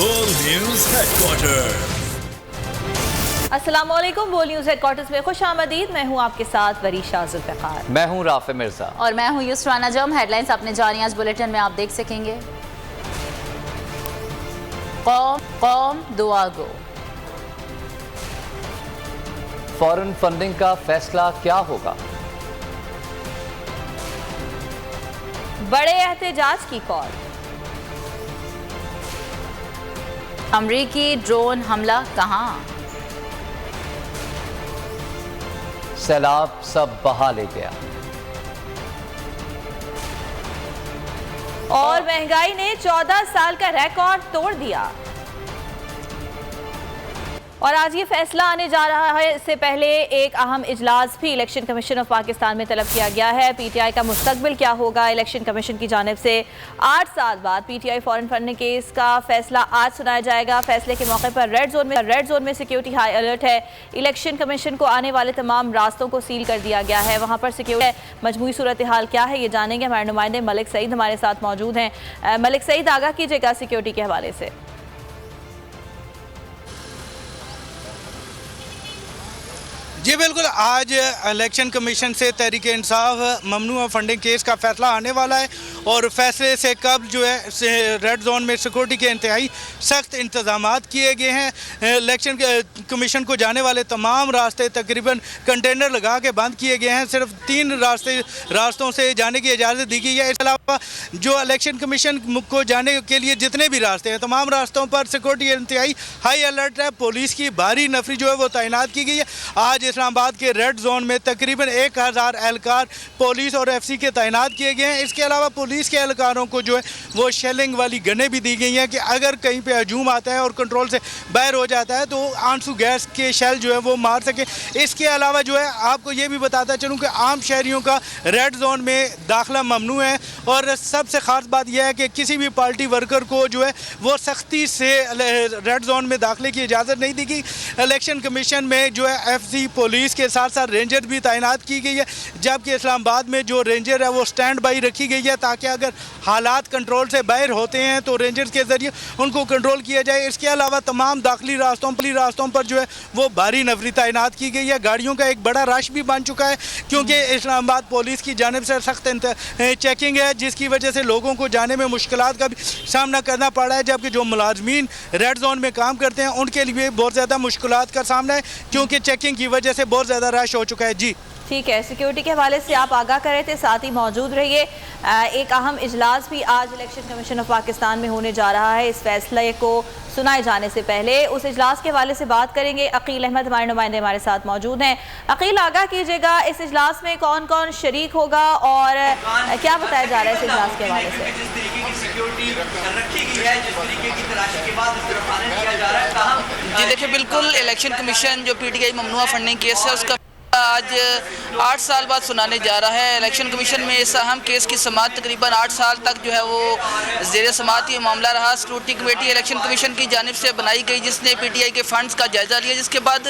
बोल news headquarter. अस्सलामुअलैकुम। बोल न्यूज़ हेडक्वार्टर्स में खुश आमदीद। मैं हूँ आपके साथ वरीशा जुल्फ़िकार। मैं हूँ राफ़े मिर्ज़ा और मैं हूँ युसराना जम। हेडलाइंस आपने जानी आज बुलेटिन में आप देख सकेंगे। कौम दुआ गो। फॉरेन फंडिंग का फैसला क्या होगा? बड़े एहतजाज की कॉल। अमरीकी ड्रोन हमला कहाँ? सैलाब सब बहा ले गया। और महंगाई ने 14 साल का रिकॉर्ड तोड़ दिया। और आज ये फैसला आने जा रहा है। इससे पहले एक अहम इजलास भी इलेक्शन कमीशन ऑफ पाकिस्तान में तलब किया गया है। पीटीआई का मुस्तकबिल क्या होगा? इलेक्शन कमीशन की जानिब से 8 साल बाद पीटीआई फॉरेन फंडिंग केस का फैसला आज सुनाया जाएगा। फैसले के मौके पर रेड जोन में सिक्योरिटी हाई अलर्ट है। इलेक्शन कमीशन को आने वाले तमाम रास्तों को सील कर दिया गया है। वहाँ पर सिक्योरिटी मजमूई सूरत हाल क्या है, ये जानेंगे। हमारे नुमाइंदे मलिक सईद हमारे साथ मौजूद हैं। मलिक सईद, आगाह कीजिएगा सिक्योरिटी के हवाले से। जी बिल्कुल, आज इलेक्शन कमीशन से तहरीक इंसाफ ममनुआ फंडिंग केस का फैसला आने वाला है और फैसले से कब जो है रेड जोन में सिक्योरिटी के इंतहाई सख्त इंतजाम किए गए हैं। इलेक्शन कमीशन को जाने वाले तमाम रास्ते तकरीबन कंटेनर लगा के बंद किए गए हैं। सिर्फ 3 रास्तों से जाने की इजाज़त दी गई है। इसके अलावा जो इलेक्शन कमीशन को जाने के लिए जितने भी रास्ते हैं, तमाम रास्तों पर सिक्योरिटी इंतहाई हाई अलर्ट है। पुलिस की भारी नफरी जो है वो तैनात की गई है। आज इस्लामाबाद के रेड जोन में तकरीबन 1000 एहलकार पुलिस और एफसी के तैनात किए गए हैं। इसके अलावा पुलिस के एहलकारों को जो है वो शेलिंग वाली गनें भी दी गई हैं कि अगर कहीं पे हजूम आता है और कंट्रोल से बाहर हो जाता है तो आंसू गैस के शेल जो है वो मार सके। इसके अलावा जो है आपको ये भी बताता चलूँ कि आम शहरियों का रेड जोन में दाखिला ममनू है। और सबसे ख़ास बात यह है कि किसी भी पार्टी वर्कर को जो है वो सख्ती से रेड जोन में दाखिले की इजाज़त नहीं दी गई। इलेक्शन कमीशन में जो है एफसी पुलिस के साथ साथ रेंजर भी तैनात की गई है, जबकि इस्लामाबाद में जो रेंजर है वो स्टैंड बाई रखी गई है ताकि अगर हालात कंट्रोल से बाहर होते हैं तो रेंजर्स के ज़रिए उनको कंट्रोल किया जाए। इसके अलावा तमाम दाखिली रास्तों पर जो है वो भारी नफरी तैनात की गई है। गाड़ियों का एक बड़ा रश भी बन चुका है क्योंकि इस्लामाबाद पुलिस की जानिब से सख्त चेकिंग है, जिसकी वजह से लोगों को जाने में मुश्किलात का भी सामना करना पड़ रहा है। जबकि जो मुलाजमीन रेड जोन में काम करते हैं उनके लिए बहुत ज़्यादा मुश्किलात का सामना है क्योंकि चेकिंग की वजह से बहुत ज़्यादा रश हो चुका है। जी ठीक है, सिक्योरिटी के हवाले से आप आगाह कर रहे थे, साथ ही मौजूद रहिए। एक अहम इजलास भी आज इलेक्शन कमीशन ऑफ पाकिस्तान में होने जा रहा है। इस फैसले को सुनाए जाने से पहले उस इजलास के हवाले से बात करेंगे। अकील अहमद हमारे नुमाइंदे हमारे साथ मौजूद हैं। अकील, आगाह कीजिएगा, इस इजलास में कौन कौन शरीक होगा और क्या बताया जा रहा है इस इजलास के हवाले से? जी देखिए, बिल्कुल इलेक्शन कमीशन जो पीटीआई ममनुआ फंडिंग केस है उसका आज 8 साल बाद सुनाने जा रहा है। इलेक्शन कमीशन में इस अहम केस की समाअत तकरीबन 8 साल तक जो है वो ज़ेर समाअत ये मामला रहा। स्क्रूटनी कमेटी इलेक्शन कमीशन की जानिब से बनाई गई जिसने पीटीआई के फंड्स का जायज़ा लिया, जिसके बाद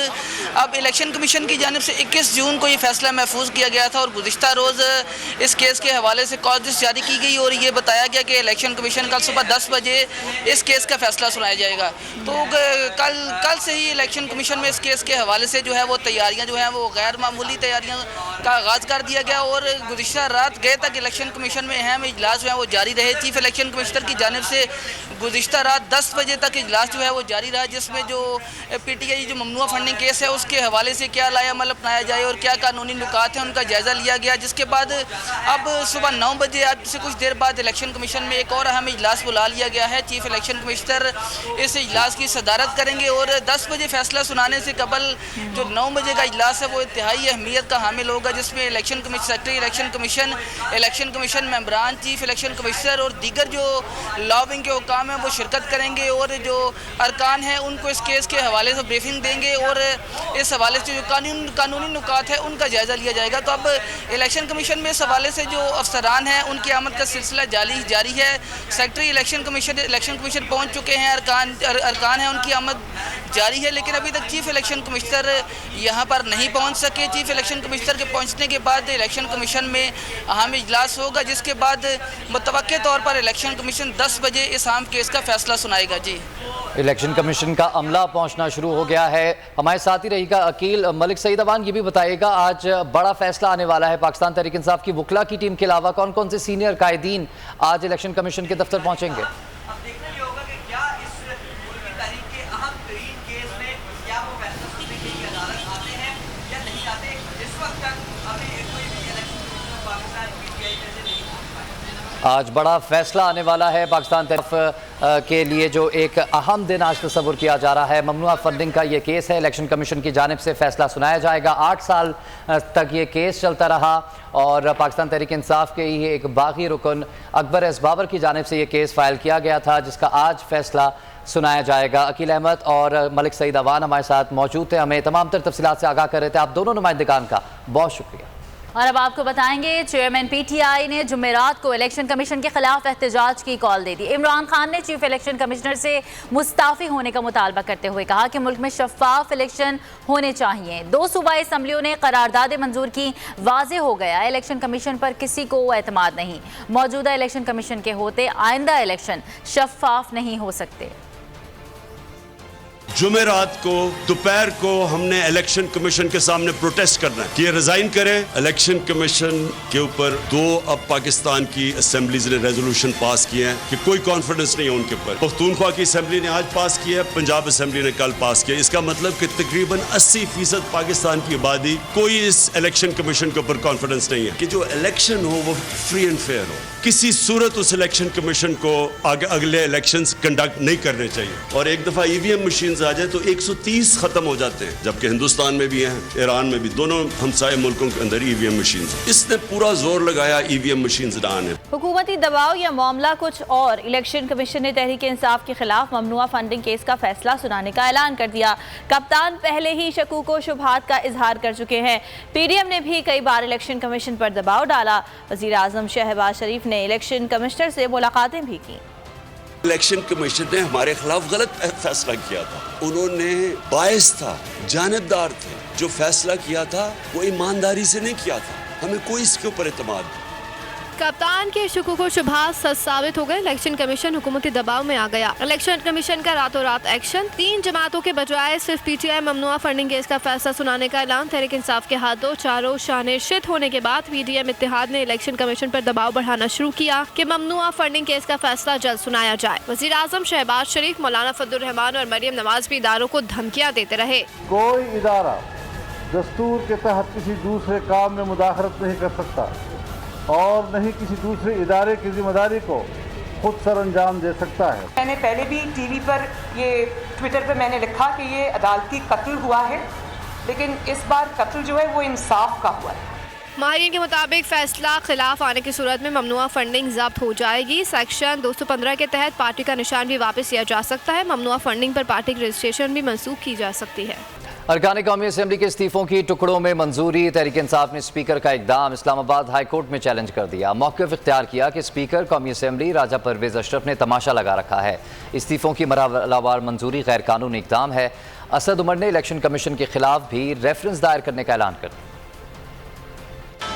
अब इलेक्शन कमीशन की जानिब से 21 जून को ये फैसला महफूज किया गया था और गुज़िश्ता रोज़ इस केस के हवाले से कॉज़िस जारी की गई और ये बताया गया कि इलेक्शन कमीशन कल सुबह 10 बजे इस केस का फैसला सुनाया जाएगा। तो कल से ही इलेक्शन कमीशन में इस केस के हवाले से जो है वो तैयारियाँ जो हैं वो गैर मामूली तैयारियों का आगाज़ कर दिया गया और गुज़िश्ता रात गए तक इलेक्शन कमीशन में अहम इजलास जो है वो जारी रहे। चीफ इलेक्शन कमिश्नर की जानिब से गुज़िश्ता रात 10 बजे तक इजलास जो है वो जारी रहा, जिसमें जो पीटीआई जो ममनुआ फंडिंग केस है उसके हवाले से क्या लाएअमल अपनाया जाए और क्या कानूनी नुकात हैं उनका जायज़ा लिया गया। जिसके बाद अब सुबह 9 बजे आज से कुछ देर बाद इलेक्शन कमीशन में एक और अहम इजलास बुला लिया गया है। चीफ इलेक्शन कमिश्नर इस इजलास की सदारत करेंगे और 10 बजे फैसला सुनाने से कबल जो 9 बजे का इजलास है वो इंतहाई अहमियत का हामिल होगा, जिसमें election commission secretary election commission मेंबरान, चीफ इलेक्शन कमिश्नर और दीगर जो लॉबिंग के हुकाम हैं वो शिरकत करेंगे और जो अरकान हैं उनको इस केस के हवाले से ब्रीफिंग देंगे और इस हवाले से जो कानूनी नुकात है उनका जायज़ा लिया जाएगा। तो अब इलेक्शन कमीशन में इस हवाले से जो अफसरान हैं उनकी आमद का सिलसिला जारी है। सेक्रेटरी इलेक्शन कमीशन पहुँच चुके हैं, अरकान हैं उनकी आमद जारी है, लेकिन अभी तक चीफ इलेक्शन कमिश्नर यहाँ पर नहीं पहुँच सके। चीफ इलेक्शन कमिश्नर के पहुँचने के बाद इलेक्शन कमीशन में अहम इजलास होगा, जिसके बाद मुतवक्के तौर पर इलेक्शन कमीशन 10 बजे इस अहम केस का फैसला सुनाएगा। जी, इलेक्शन कमीशन का अमला पहुंचना शुरू हो गया है। हमारे साथ ही रहेगा अकील मलिक सईद अवान, ये भी बताइएगा आज बड़ा फैसला आने वाला है। पाकिस्तान तहरीक इंसाफ की वकला की टीम के अलावा कौन कौन से सीनियर कायदीन आज इलेक्शन कमीशन के दफ्तर पहुंचेंगे? आज बड़ा फैसला आने वाला है पाकिस्तान तरफ के लिए, जो एक अहम दिन आज तस्वुर किया जा रहा है। ममनुआ फंडिंग का ये केस है, इलेक्शन कमीशन की जानिब से फैसला सुनाया जाएगा। 8 साल तक ये केस चलता रहा और पाकिस्तान तहरीक इंसाफ के ही एक बागी रुकन अकबर एस बाबर की जानिब से ये केस फाइल किया गया था, जिसका आज फैसला सुनाया जाएगा। अकील अहमद और मलिक सईद अवान हमारे साथ मौजूद थे, हमें तमाम तर तफसीलात से आगाह कर रहे थे। आप दोनों नुमाइंदगान का बहुत शुक्रिया। और अब आपको बताएंगे चेयरमैन पीटीआई ने जुमेरात को इलेक्शन कमीशन के खिलाफ एहतजाज की कॉल दे दी। इमरान खान ने चीफ इलेक्शन कमिश्नर से मुस्ताफी होने का मुतालबा करते हुए कहा कि मुल्क में शफाफ इलेक्शन होने चाहिए। 2 सूबाई असम्बलियों ने करारदादें मंजूर की, वाजे हो गया इलेक्शन कमीशन पर किसी को एतमाद नहीं। मौजूदा इलेक्शन कमीशन के होते आइंदा इलेक्शन शफाफ नहीं हो सकते। जुमेरात को दोपहर को हमने इलेक्शन कमीशन के सामने प्रोटेस्ट करना है कि ये रिजाइन करे। इलेक्शन कमीशन के ऊपर 2 अब पाकिस्तान की असेंबलीज ने रेजोल्यूशन पास किए हैं कि कोई कॉन्फिडेंस नहीं है उनके ऊपर। पख्तूनख्वा की असेंबली ने आज पास किया, पंजाब असेंबली ने कल पास किया। इसका मतलब कि तकरीबन 80% पाकिस्तान की आबादी कोई इस इलेक्शन कमीशन के ऊपर कॉन्फिडेंस नहीं है कि जो इलेक्शन हो वो फ्री एंड फेयर हो। किसी सूरत उस इलेक्शन कमीशन को अगले इलेक्शन कंडक्ट नहीं करने चाहिए। और एक दफा ईवीएम मशीन आ जाए तो 130 खत्म हो जाते हैं, जबकि हिंदुस्तान में भी हैं, ईरान में भी, दोनों हमसाये मुल्कों के अंदर ईवीएम मशीन। इसने पूरा जोर लगाया ईवीएम मशीन न आने। हुकूमती दबाव या मामला कुछ और, इलेक्शन कमीशन ने तहरीक इंसाफ के खिलाफ ममनुआ फंडिंग केस का फैसला सुनाने का ऐलान कर दिया। कप्तान पहले ही शकूक व शुबहात का इजहार कर चुके हैं। पीडीएम ने भी कई बार इलेक्शन कमीशन पर दबाव डाला। वजीर आजम शहबाज शरीफ ने इलेक्शन कमिश्नर से मुलाकातें भी की। इलेक्शन कमीशन ने हमारे खिलाफ गलत फैसला किया था, उन्होंने बायस था, जानिबदार थे। जो फैसला किया था वो ईमानदारी से नहीं किया था, हमें कोई इसके ऊपर एतमाद नहीं। कप्तान के शुकूक व शुबहात सच साबित हो गए। इलेक्शन कमीशन हुकूमती दबाव में आ गया। इलेक्शन कमीशन का रातों रात एक्शन। 3 जमातों के बजाय सिर्फ पीटीआई ममनुआ फंडिंग केस का फैसला सुनाने का ऐलान। तहरीक इंसाफ के हाथों चारों शाने शित होने के बाद पीडीएम इत्तेहाद ने इलेक्शन कमीशन पर दबाव बढ़ाना शुरू किया कि ममनुआ फंडिंग केस का फैसला जल्द सुनाया जाए। वजीर आजम शहबाज शरीफ, मौलाना फजलुर रहमान और मरियम नवाज भी इदारों को धमकियाँ देते रहे। कोई इदारा दस्तूर के तहत किसी दूसरे काम में मुदाखलत नहीं कर सकता और नहीं किसी दूसरे इदारे की जिम्मेदारी को खुद सर अंजाम दे सकता है। मैंने पहले भी टीवी पर, ये ट्विटर पर मैंने लिखा कि ये अदालती कत्ल हुआ है, लेकिन इस बार कत्ल जो है वो इंसाफ का हुआ है। माहिरीन के मुताबिक फैसला खिलाफ आने की सूरत में ममनुआ फंडिंग जब्त हो जाएगी। सेक्शन 215 के तहत पार्टी का निशान भी वापस लिया जा सकता है। ममनुआ फंडिंग पर पार्टी की रजिस्ट्रेशन भी मनसूख की जा सकती है। अरकान कौमी असम्बली के इस्तीफों की टुकड़ों में मंजूरी। तहरीक इंसाफ ने स्पीकर का इकदाम इस्लामाबाद हाई कोर्ट में चैलेंज कर दिया। मौक़िफ़ इख्तियार किया कि स्पीकर कौमी असम्बली राजा परवेज़ अशरफ ने तमाशा लगा रखा है। इस्तीफों की मरहलावार मंजूरी गैर कानूनी इकदाम है। असद उमर ने इलेक्शन कमीशन के खिलाफ भी रेफरेंस दायर करने का ऐलान कर दिया।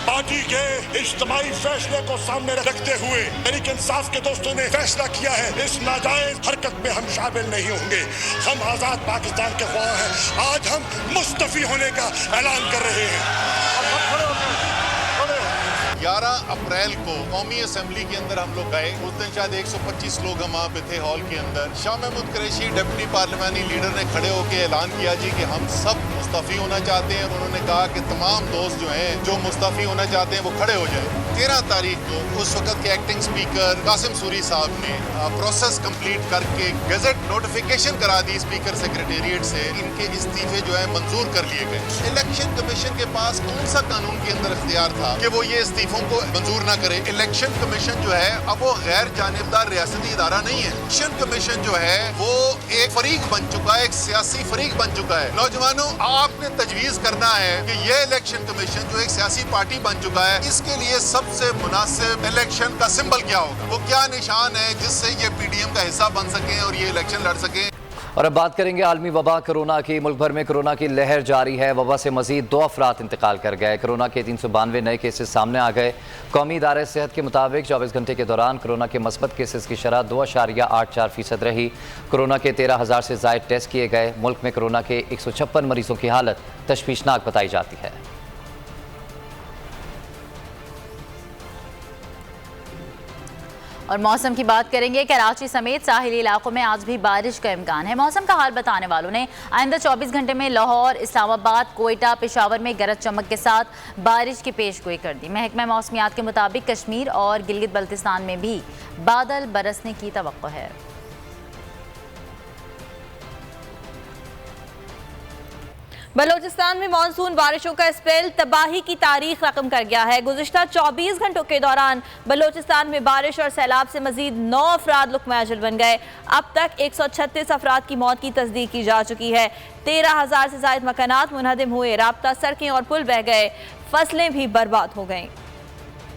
पार्टी के इज्तिमाई फैसले को सामने रखते हुए तहरीक इंसाफ के दोस्तों ने फैसला किया है, इस नाजायज हरकत में हम शामिल नहीं होंगे। हम आजाद पाकिस्तान के ख्वाह हैं। आज हम मुस्तफी होने का ऐलान कर रहे हैं। 11 अप्रैल को कौमी असेंबली के अंदर हम लोग गए। उस दिन शायद 125 लोग हम वहाँ पे थे हॉल के अंदर। शाह महमूद कुरैशी डिप्टी पार्लियामानी लीडर ने खड़े होकर ऐलान किया जी कि हम सब मुस्तफ़ी होना चाहते हैं। उन्होंने कहा कि तमाम दोस्त जो हैं जो मुस्तफ़ी होना चाहते हैं वो खड़े हो जाए। 13 तारीख को उस वक्त के एक्टिंग स्पीकर कासिम सूरी साहब ने प्रोसेस कंप्लीट करके गजट नोटिफिकेशन करा दी स्पीकर सेक्रेटेरिएट से। इनके इस्तीफे जो है मंजूर कर लिए गए। इलेक्शन कमीशन के पास कौन सा कानून के अंदर इख्तियार था कि वो ये इस्तीफों को मंजूर ना करे। इलेक्शन कमीशन जो है अब वो गैर जानिबदार रियासती इदारा नहीं है। इलेक्शन कमीशन जो है वो एक फरीक बन चुका है, एक सियासी फरीक बन चुका है। नौजवानों, आपने तजवीज़ करना है कि ये इलेक्शन कमीशन जो एक सियासी पार्टी बन चुका है, इसके लिए सबसे मुनासिब इलेक्शन का सिंबल क्या होगा, वो क्या निशान है जिससे ये पीडीएम का हिस्सा बन सके और ये इलेक्शन लड़ सके। और अब बात करेंगे आलमी वबा कोरोना की। मुल्क भर में कोरोना की लहर जारी है। वबा से मजीद 2 अफराद इंतकाल कर गए। कोरोना के 392 नए केसेस सामने आ गए। कौमी इदारे सेहत के मुताबिक 24 घंटे के दौरान कोरोना के मस्बत केसेस की शरह 2.84% रही। कोरोना के 13,000 से ज़ायद टेस्ट किए गए। मुल्क में कोरोना के 156 मरीजों की हालत तशवीशनाक बताई जाती है। और मौसम की बात करेंगे। कराची समेत साहिली इलाकों में आज भी बारिश का इम्कान है। मौसम का हाल बताने वालों ने आइंदा 24 घंटे में लाहौर, इस्लामाबाद, कोयटा, पेशावर में गरज चमक के साथ बारिश की पेशगोई कर दी। महकमा मौसमियात के मुताबिक कश्मीर और गिलगित बल्तिस्तान में भी बादल बरसने की तवक्को है। बलोचिस्तान में मानसून बारिशों का स्पेल तबाही की तारीख रकम कर गया है। गुज़िश्ता 24 घंटों के दौरान बलोचिस्तान में बारिश और सैलाब से मजीद 9 अफराद लुक़्मा अजल बन गए। अब तक 136 अफराद की मौत की तस्दीक की जा चुकी है। 13,000 से ज़ायद मकानात मुनहदिम हुए। राब्ता सड़कें और पुल बह गए। फसलें भी बर्बाद हो गईं।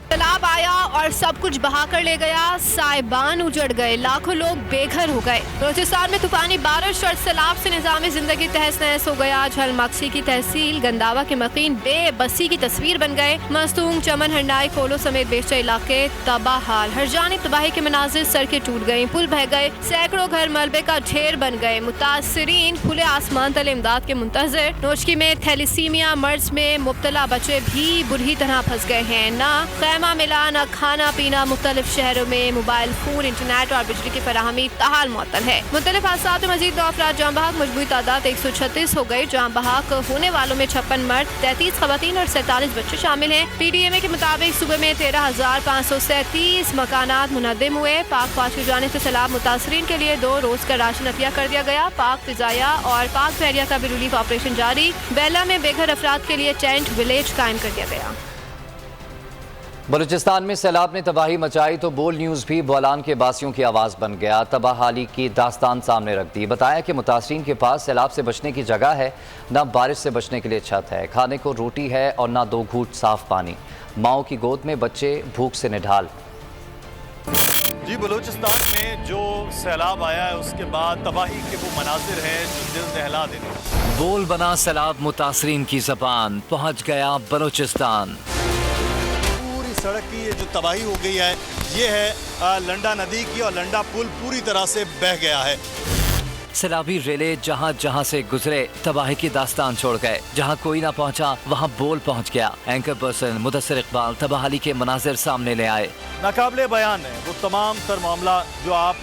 सैलाब आया और सब कुछ बहा कर ले गया। साहिबान उजड़ गए। लाखों लोग बेघर हो गए। बलोचिस्तान में तूफानी बारिश और सैलाब से निज़ाम जिंदगी तहस नहस हो गया। झलमक्सी की तहसील गंदावा के मकीन बेबसी की तस्वीर बन गए। मस्तूंग, चमन, हंडाई, कोलो समेत बेशतर इलाके तबाह हाल। हर जानिब तबाही के मनाजिर। सड़कें टूट गई, पुल बह गए, सैकड़ों घर मलबे का ढेर बन गए। मुतासरीन खुले आसमान तले इमदाद के मुंतज़िर। नोचकी में थैलीसीमिया मर्ज में मुब्तला बच्चे भी बुरी तरह फंस गए हैं। ना खैमा मिला, न खाना पीना। मुख्तलिफ शहरों में मोबाइल फोन, इंटरनेट और बिजली की फराहमी ताहाल मुअत्तल है। मुख्तलिफ हादसात में मजीद 2 अफराद जाँ बहक। मजमूई तादाद 136 हो गई। जाँ बहक होने वालों में 56 मर्द, 33 खवातीन और 47 बच्चे शामिल हैं। PDMA के मुताबिक सुबह में 13,537 मकानात मुनहदिम हुए। पाक फौज की जानिब से सैलाब मुतासरीन के लिए 2 रोज का राशन अतिया कर दिया गया। पाक फिजाया और पाक बहरिया का भी रिलीफ ऑपरेशन जारी। बेला में बेघर अफराद के लिए टेंट विलेज कायम कर दिया गया। बलूचिस्तान में सैलाब ने तबाही मचाई तो बोल न्यूज़ भी बोलान के बासियों की आवाज़ बन गया। तबाहाली की दास्तान सामने रख दी। बताया कि मुतासरीन के पास सैलाब से बचने की जगह है, न बारिश से बचने के लिए छत है, खाने को रोटी है और न 2 घूंट साफ पानी। माओ की गोद में बच्चे भूख से निढाल। जी, बलूचिस्तान में जो सैलाब आया है उसके बाद तबाही के वो मनाजिर हैं जो दिल दहला देते। बोल बना सैलाब मुतासरीन की ज़बान, पहुँच गया बलूचिस्तान। सड़क की ये जो तबाही हो गई है ये है लंडा नदी की, और लंडा पुल पूरी तरह से बह गया है। सैलाबी रेले जहाँ जहाँ से गुजरे तबाही की दास्तान छोड़ गए। जहाँ कोई ना पहुँचा वहाँ बोल पहुँच गया। एंकर पर्सन मुदस्सिर इकबाल तबाहाली के मनाजिर सामने ले आए। नाकाबिले बयान है वो तमाम तर मामला जो आप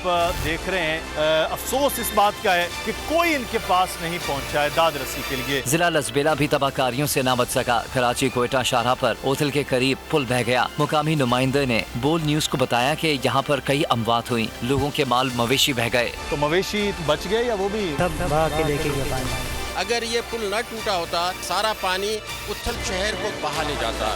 देख रहे हैं। अफसोस इस बात का है कि कोई इनके पास नहीं पहुँचा है दाद रसी के लिए। जिला लसबेला भी तबाहकारियों से ना बच सका। कराची कोयटा शाहराह पर ओथल के करीब पुल बह गया। मुकामी नुमाइंदे ने बोल न्यूज़ को बताया कि यहाँ पर कई अमवात हुई। लोगों के माल मवेशी बह गए। तो मवेशी बच गए या वो भी के लेके गया। अगर ये पुल न टूटा होता सारा पानी उथल शहर को बहा ले जाता।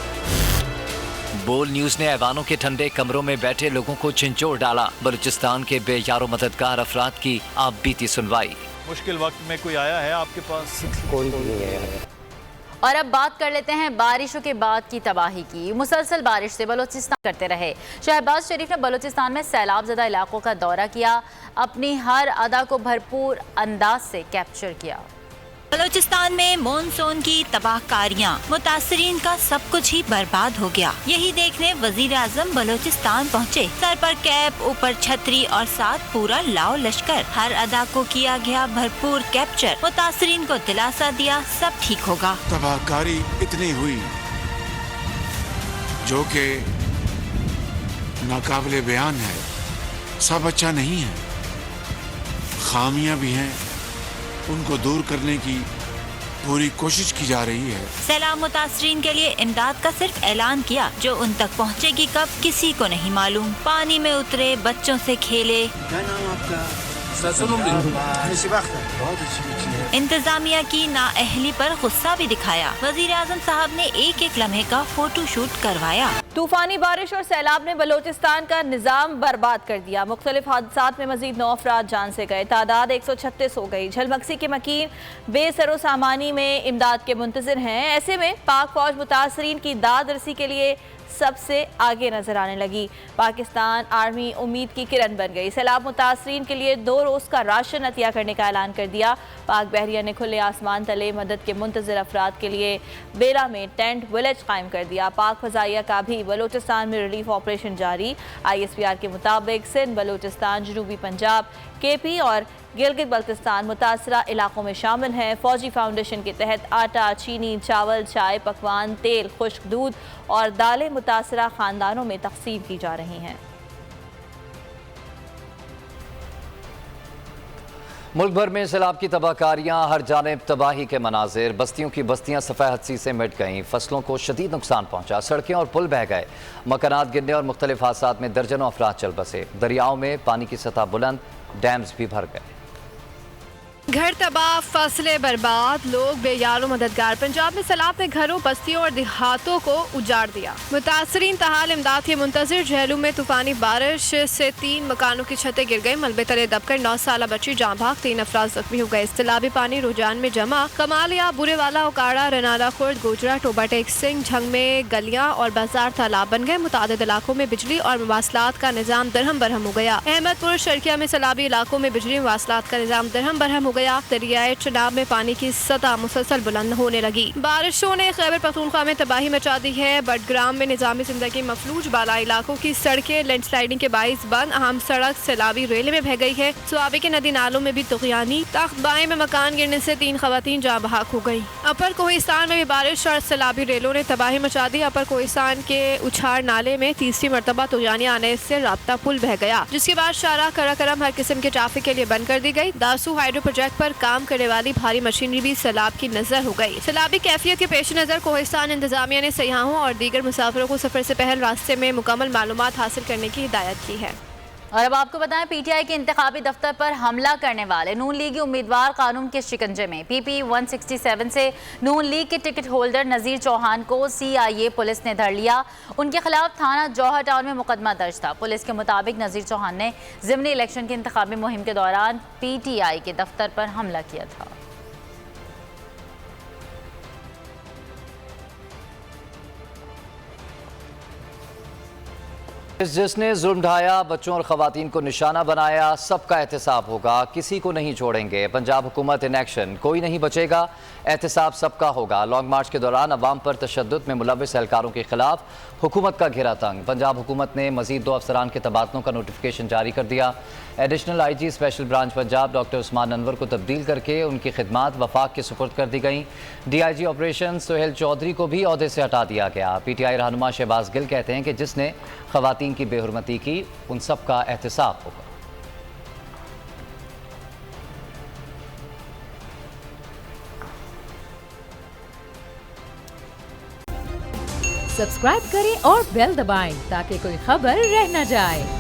बोल न्यूज़ ने ऐवानों के ठंडे कमरों में बैठे लोगों को झिंझोर डाला। बलूचिस्तान के बेयारो मददगार अफराद की आप बीती सुनवाई। मुश्किल वक्त में कोई आया है आपके पास? कोई नहीं आया। और अब बात कर लेते हैं बारिशों के बाद की तबाही की। मुसलसल बारिश से बलूचिस्तान करते रहे। शहबाज शरीफ ने बलूचिस्तान में सैलाब ज़दा इलाकों का दौरा किया। अपनी हर अदा को भरपूर अंदाज से कैप्चर किया। बलूचिस्तान में मानसून की तबाहकारियां, मुतासरीन का सब कुछ ही बर्बाद हो गया। यही देखने वजीर आजम बलूचिस्तान पहुँचे। सर पर कैप, ऊपर छतरी और साथ पूरा लाओ लश्कर। हर अदा को किया गया भरपूर कैप्चर। मुतासरीन को दिलासा दिया सब ठीक होगा। तबाहकारी इतनी हुई जो कि नाकाबिले बयान है। सब अच्छा नहीं है, खामियां भी हैं, उनको दूर करने की पूरी कोशिश की जा रही है। सैलाब मुतासरीन के लिए इमदाद का सिर्फ ऐलान किया, जो उन तक पहुंचेगी कब किसी को नहीं मालूम। पानी में उतरे, बच्चों से खेले। इंतजामिया की नाअहली पर गुस्सा भी दिखाया। वजीर आजम साहब ने एक एक लम्हे का फोटो शूट करवाया। तूफानी बारिश और सैलाब ने बलोचिस्तान का निज़ाम बर्बाद कर दिया। मुख्तलिफ हादसात में मजीद 9 अफराद जान से गए, तादाद 136 हो गई। झलमक्सी के मकीन बेसरो सामानी में इमदाद के मुंतज़िर हैं। ऐसे में पाक फौज मुतासरीन की दाद रसी के लिए सबसे आगे नजर आने लगी। पाकिस्तान आर्मी उम्मीद की किरण बन गई। सैलाब मुतासरीन के लिए 2 रोज़ का राशन अतिया करने का ऐलान कर दिया। पाक बहरिया ने खुले आसमान तले मदद के मुंतज़िर अफराद के लिए बेला में टेंट विलेज कायम कर दिया। पाक फजाइया का भी बलोचिस्तान में रिलीफ ऑपरेशन जारी। ISPR के मुताबिक सिंध, बलोचिस्तान, जनूबी पंजाब, KP और गिलगित बल्तिस्तान मुतासरा इलाकों में शामिल हैं। फौजी फाउंडेशन के तहत आटा, चीनी, चावल, चाय, पकवान, तेल, खुश्क दूध और दालें मुतासरा खानदानों में तकसीम की जा रही हैं। मुल्क भर में सैलाब की तबाहकारियाँ, हर जानिब तबाही के मनाजिर। बस्तियों की बस्तियाँ सफ़ेद हदसी से मिट गईं। फसलों को शदीद नुकसान पहुँचा। सड़कें और पुल बह गए। मकानात गिरने और मुख्तलिफ हादसात में दर्जनों अफराद चल बसे। दरियाओं में पानी की सतह बुलंद, डैम्स भी भर गए। घर तबाह, फसलें बर्बाद, लोग बेयारो मददगार। पंजाब में सैलाब ने घरों, बस्तियों और देहातों को उजाड़ दिया। मुतासरीन तहाल इमदाद के मुंतज़िर। झेलू में तूफानी बारिश से 3 मकानों की छतें गिर गई। मलबे तले दबकर 9 साल बच्ची जाँ भाग, 3 अफराद जख्मी हो गए। सैलाबी पानी रुझान में जमा। कमालिया, बुरेवाला, उकाड़ा, रनाला खुर्द, गोजरा, टोबा टेक सिंह, झंग में गलियां और बाजार तालाब बन गए। मुतादिद इलाकों में बिजली और मवासलात का निज़ाम दरहम बरहम हो गया। अहमदपुर शर्किया में सैलाबी इलाकों में बिजली मवासलात का निज़ाम दरहम बरहम हो गया। दरियाए चनाब में पानी की सतह मुसलसल बुलंद होने लगी। बारिशों ने खैबर पख्तूनख्वा में तबाही मचा दी है। बडग्राम में निजामी जिंदगी मफलूज। बाला इलाकों की सड़कें लैंडस्लाइडिंग के बाइस बंद। अहम सड़क सैलाबी रेले में बह गई है। स्वाबे के नदी नालों में भी तुगयानी। तख्त बाएं में मकान गिरने से 3 खवातीन जाँ बहक हो गई। अपर कोहिस्तान में भी बारिश और सैलाबी रेलों ने तबाही मचा दी। अपर कोहिस्तान के उछाड़ नाले में तीसरी मरतबा तुगयानी आने से राब्ता पुल बह गया, जिसके बाद शाहराह कराकरम हर किस्म के ट्रैफिक के लिए बंद कर दी गई। दासू हाइड्रो प्रोजेक्ट पर काम करने वाली भारी मशीनरी भी सैलाब की नजर हो गई। सैलाबी कैफियत के पेश नजर कोहिस्तान इंतजामिया ने सयाहों और दीगर मुसाफिरों को सफर से पहले रास्ते में मुकम्मल मालूमात हासिल करने की हिदायत की है। और अब आपको बताएं, PTI के इंतखाबी दफ्तर पर हमला करने वाले नून लीगी उम्मीदवार कानून के शिकंजे में। PP 167 से नून लीग के टिकट होल्डर नज़ीर चौहान को CIA पुलिस ने धर लिया। उनके खिलाफ थाना जौहर टाउन में मुकदमा दर्ज था। पुलिस के मुताबिक नज़ीर चौहान ने ज़िमनी इलेक्शन की इंतखाबी मुहिम के दौरान PTI के दफ्तर पर हमला किया था। जिसने जुल्म ढाया, बच्चों और खवातीन को निशाना बनाया, सबका एहतसाब होगा, किसी को नहीं छोड़ेंगे। पंजाब हुकूमत इन एक्शन, कोई नहीं बचेगा, एहतसाब सबका होगा। लॉन्ग मार्च के दौरान अवाम पर तशद्दुद में मुलविस एहलकारों के खिलाफ हुकूमत का घेरा तंग। पंजाब हुकूमत ने मजीद 2 अफसरान के तबादलों का नोटिफिकेशन जारी कर दिया। Additional IG special branch Punjab doctor Usman Anwar को तब्दील करके उनकी खिदमात वफाक के सुपुर्द कर दी गई। DIG ऑपरेशन सोहेल चौधरी को भी ओहदे से हटा दिया गया। PTI रहनुमा शहबाज गिल कहते हैं कि जिसने खवातीन की बेहुरमती की, उन सब का एहतसाब होगा। सब्सक्राइब करें और बेल दबाएं ताकि कोई खबर रह न जाए।